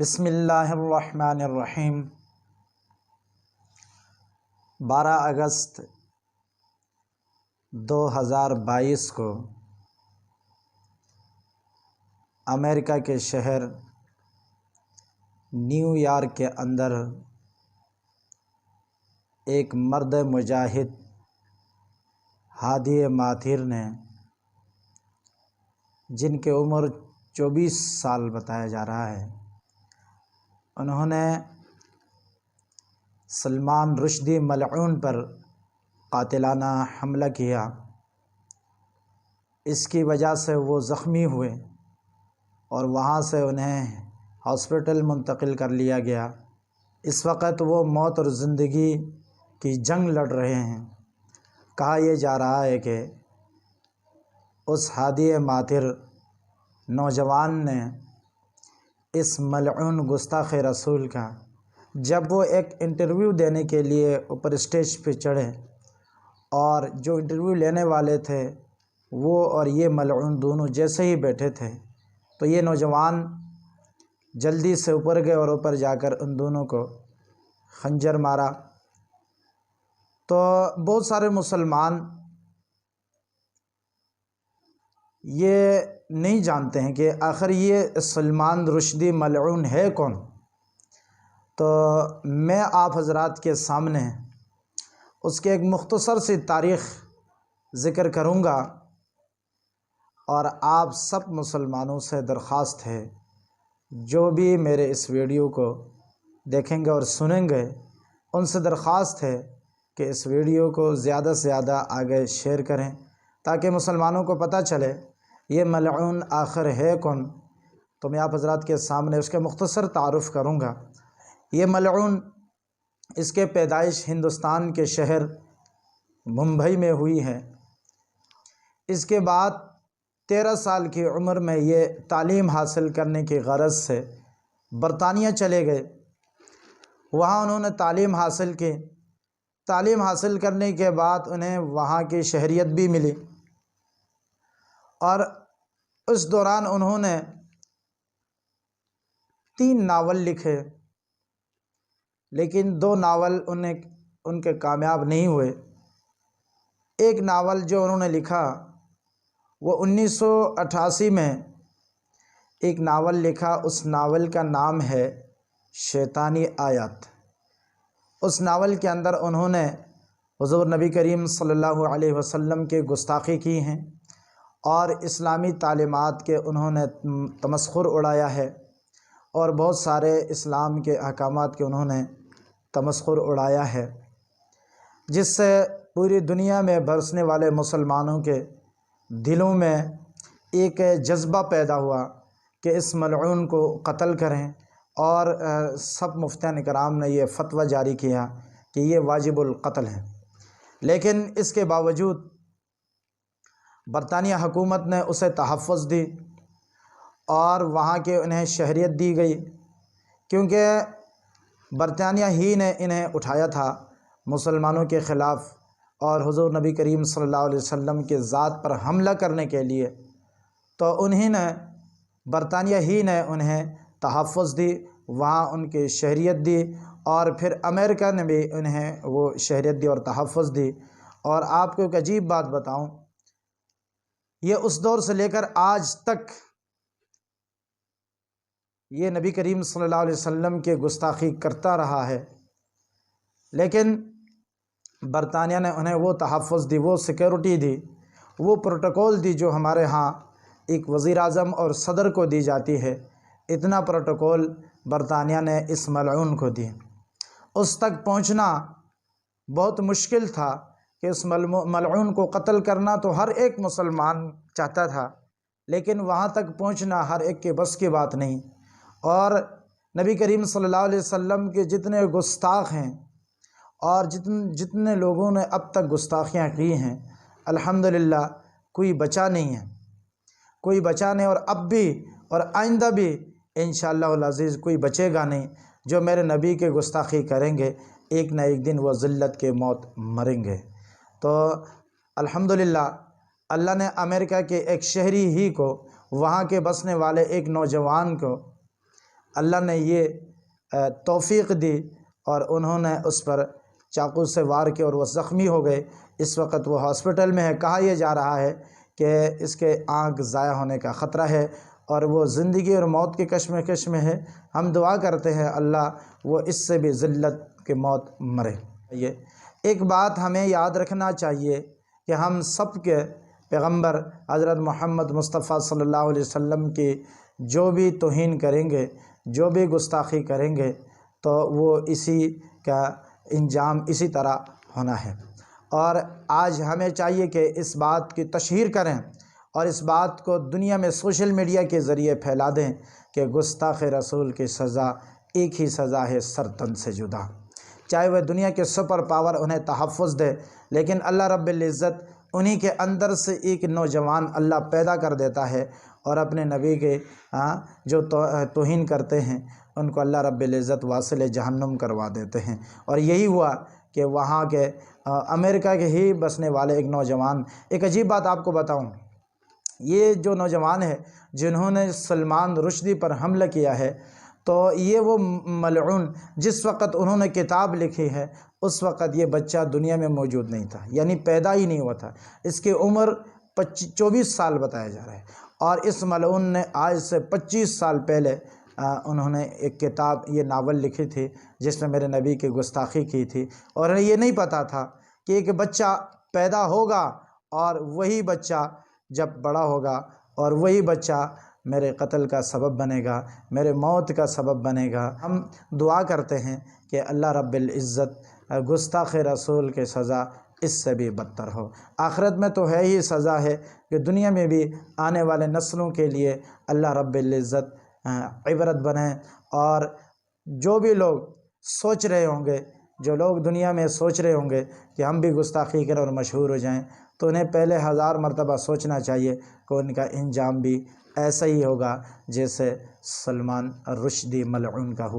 بسم اللہ الرحمن الرحیم 12 اگست 2022 کو امریکہ کے شہر نیو یارک کے اندر ایک مرد مجاہد ہادی ماہر نے، جن کی عمر 24 سال بتایا جا رہا ہے، انہوں نے سلمان رشدی ملعون پر قاتلانہ حملہ کیا۔ اس کی وجہ سے وہ زخمی ہوئے اور وہاں سے انہیں ہاسپٹل منتقل کر لیا گیا۔ اس وقت وہ موت اور زندگی کی جنگ لڑ رہے ہیں۔ کہا یہ جا رہا ہے کہ اس ہادی ماہر نوجوان نے اس ملعون گستاخ رسول کا، جب وہ ایک انٹرویو دینے کے لیے اوپر اسٹیج پہ چڑھے اور جو انٹرویو لینے والے تھے وہ اور یہ ملعون دونوں جیسے ہی بیٹھے تھے، تو یہ نوجوان جلدی سے اوپر گئے اور اوپر جا کر ان دونوں کو خنجر مارا۔ تو بہت سارے مسلمان یہ نہیں جانتے ہیں کہ آخر یہ سلمان رشدی ملعون ہے کون۔ تو میں آپ حضرات کے سامنے اس کے ایک مختصر سی تاریخ ذکر کروں گا، اور آپ سب مسلمانوں سے درخواست ہے، جو بھی میرے اس ویڈیو کو دیکھیں گے اور سنیں گے، ان سے درخواست ہے کہ اس ویڈیو کو زیادہ سے زیادہ آگے شیئر کریں، تاکہ مسلمانوں کو پتہ چلے یہ ملعون آخر ہے کون۔ تو میں آپ حضرات کے سامنے اس کے مختصر تعارف کروں گا۔ یہ ملعون، اس کے پیدائش ہندوستان کے شہر ممبئی میں ہوئی ہے۔ اس کے بعد 13 سال کی عمر میں یہ تعلیم حاصل کرنے کی غرض سے برطانیہ چلے گئے۔ وہاں انہوں نے تعلیم حاصل کی۔ تعلیم حاصل کرنے کے بعد انہیں وہاں کی شہریت بھی ملی، اور اس دوران انہوں نے 3 ناول لکھے، لیکن 2 ناول ان کے کامیاب نہیں ہوئے۔ ایک ناول جو انہوں نے لکھا وہ 1988 میں ایک ناول لکھا، اس ناول کا نام ہے شیطانی آیات۔ اس ناول کے اندر انہوں نے حضور نبی کریم صلی اللہ علیہ وسلم کی گستاخی کی ہیں، اور اسلامی تعلیمات کے انہوں نے تمسخر اڑایا ہے، اور بہت سارے اسلام کے احکامات کے انہوں نے تمسخر اڑایا ہے، جس سے پوری دنیا میں برسنے والے مسلمانوں کے دلوں میں ایک جذبہ پیدا ہوا کہ اس ملعون کو قتل کریں، اور سب مفتیان کرام نے یہ فتویٰ جاری کیا کہ یہ واجب القتل ہے۔ لیکن اس کے باوجود برطانیہ حکومت نے اسے تحفظ دی، اور وہاں کے انہیں شہریت دی گئی، کیونکہ برطانیہ ہی نے انہیں اٹھایا تھا مسلمانوں کے خلاف اور حضور نبی کریم صلی اللہ علیہ وسلم کے ذات پر حملہ کرنے کے لیے۔ تو انہیں نے، برطانیہ ہی نے انہیں تحفظ دی، وہاں ان کی شہریت دی، اور پھر امریکہ نے بھی انہیں وہ شہریت دی اور تحفظ دی۔ اور آپ کو ایک عجیب بات بتاؤں، یہ اس دور سے لے کر آج تک یہ نبی کریم صلی اللہ علیہ وسلم کی گستاخی کرتا رہا ہے، لیکن برطانیہ نے انہیں وہ تحفظ دی، وہ سیکورٹی دی، وہ پروٹوکول دی جو ہمارے ہاں ایک وزیر اعظم اور صدر کو دی جاتی ہے۔ اتنا پروٹوکول برطانیہ نے اس ملعون کو دی۔ اس تک پہنچنا بہت مشکل تھا کہ اس ملعون کو قتل کرنا تو ہر ایک مسلمان چاہتا تھا، لیکن وہاں تک پہنچنا ہر ایک کے بس کی بات نہیں۔ اور نبی کریم صلی اللہ علیہ وسلم کے جتنے گستاخ ہیں، اور جتنے لوگوں نے اب تک گستاخیاں کی ہیں، الحمدللہ کوئی بچا نہیں ہے، کوئی بچا نہیں، اور اب بھی اور آئندہ بھی انشاءاللہ العزیز کوئی بچے گا نہیں۔ جو میرے نبی کے گستاخی کریں گے، ایک نہ ایک دن وہ ذلت کے موت مریں گے۔ تو الحمدللہ اللہ نے امریکہ کے ایک شہری ہی کو، وہاں کے بسنے والے ایک نوجوان کو اللہ نے یہ توفیق دی اور انہوں نے اس پر چاقو سے وار کیا اور وہ زخمی ہو گئے۔ اس وقت وہ ہاسپٹل میں ہے۔ کہا یہ جا رہا ہے کہ اس کے آنکھ ضائع ہونے کا خطرہ ہے اور وہ زندگی اور موت کے کشمکش میں ہے۔ ہم دعا کرتے ہیں اللہ وہ اس سے بھی ذلت کی موت مرے۔ یہ ایک بات ہمیں یاد رکھنا چاہیے کہ ہم سب کے پیغمبر حضرت محمد مصطفیٰ صلی اللہ علیہ وسلم کی جو بھی توہین کریں گے، جو بھی گستاخی کریں گے، تو وہ اسی کا انجام اسی طرح ہونا ہے۔ اور آج ہمیں چاہیے کہ اس بات کی تشہیر کریں اور اس بات کو دنیا میں سوشل میڈیا کے ذریعے پھیلا دیں کہ گستاخ رسول کی سزا ایک ہی سزا ہے، سر تن سے جدا۔ چاہے وہ دنیا کے سپر پاور انہیں تحفظ دے، لیکن اللہ رب العزت انہی کے اندر سے ایک نوجوان اللہ پیدا کر دیتا ہے اور اپنے نبی کے جو توہین کرتے ہیں ان کو اللہ رب العزت واصل جہنم کروا دیتے ہیں۔ اور یہی ہوا کہ وہاں کے امریکہ کے ہی بسنے والے ایک نوجوان، ایک عجیب بات آپ کو بتاؤں، یہ جو نوجوان ہے جنہوں نے سلمان رشدی پر حملہ کیا ہے، تو یہ وہ ملعون جس وقت انہوں نے کتاب لکھی ہے اس وقت یہ بچہ دنیا میں موجود نہیں تھا، یعنی پیدا ہی نہیں ہوا تھا۔ اس کی عمر 24 سال بتایا جا رہا ہے، اور اس ملعون نے آج سے 25 سال پہلے انہوں نے ایک کتاب، یہ ناول لکھی تھی جس میں میرے نبی کی گستاخی کی تھی، اور انہیں یہ نہیں پتہ تھا کہ ایک بچہ پیدا ہوگا اور وہی بچہ جب بڑا ہوگا اور وہی بچہ میرے قتل کا سبب بنے گا، میرے موت کا سبب بنے گا۔ ہم دعا کرتے ہیں کہ اللہ رب العزت گستاخ رسول کی سزا اس سے بھی بدتر ہو۔ آخرت میں تو ہے ہی سزا ہے کہ دنیا میں بھی آنے والے نسلوں کے لیے اللہ رب العزت عبرت بنے، اور جو بھی لوگ سوچ رہے ہوں گے، جو لوگ دنیا میں سوچ رہے ہوں گے کہ ہم بھی گستاخی کریں اور مشہور ہو جائیں، تو انہیں پہلے 1000 مرتبہ سوچنا چاہیے کہ ان کا انجام بھی ایسا ہی ہوگا جیسے سلمان رشدی ملعون کا ہوا۔